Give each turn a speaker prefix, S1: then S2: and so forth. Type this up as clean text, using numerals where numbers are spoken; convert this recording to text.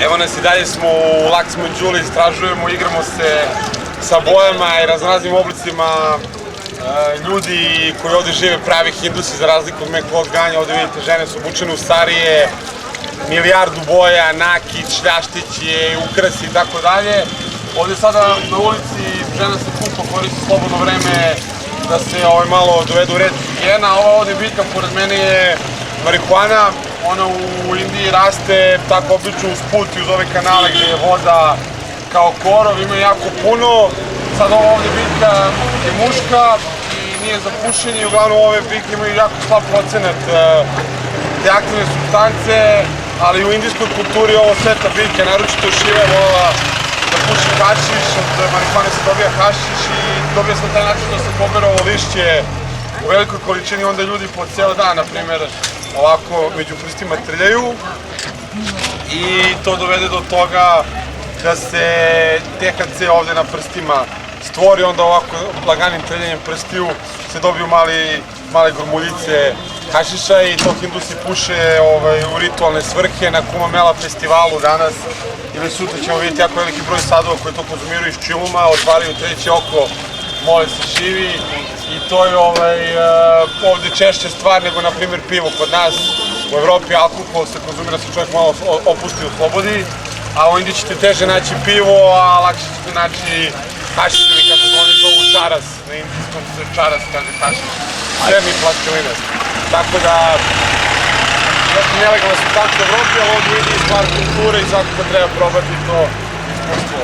S1: Evo nas i dalje smo u Laksmanđuli, istražujemo, igramo se sa bojama i raznoraznim oblicima ljudi koji ovde žive, pravi Hindusi, za razliku od mekog ganja. Ovde vidite, žene su obučene u sarije, milijardu boja, nakić, šljaštići, ukrasi i tako dalje. Ovde sada na ulici žena se kupa, koristi slobodno vreme da se malo dovedu u red higijena. Ova ovde biljka pored mene je marihuana. Ona u Indiji raste tako obično uz put i uz ove kanale gde je voda kao korov, ima jako puno. Sad ova ovde biljka je muška i nije za pušenje i uglavnom ove biljke imaju jako slab procenat te aktivne supstance, ali u indijskoj kulturi ovo sveta biljka, naročito Šiva je volila da puši hašiš, od marihuane se dobija hašiš i dobija se na taj način da se pobere ovo lišće u velikoj količini, onda ljudi po cijel dan, na primjer, ovako među prstima trljaju i to dovede do toga da se THC ovde na prstima stvori, onda ovako laganim trljanjem prstiju se dobiju male gromuljice hašiša i to Hindusi puše u ritualne svrhe. Na Kumamela festivalu danas ili sutra ćemo vidjeti jako veliki broj sadova koji to konzumiraju iz čiluma, otvaraju treće oko, mole se Šivi i to je ovde češća stvar nego na primjer pivo. Kod nas u Evropi alkohol se konzumira, se čovjek malo opusti, oslobodi, a u Indiji ćete teže naći pivo, a lakše ćete naći hašiš ili kako se oni zovu čaras, na indijskom se čaras kaže hašiš, semi plastiline. Tako da, jako nelegalna supstanca u Evropi, ali ovdje u Indiji stvar kulture i svakako treba probati to iskustvo.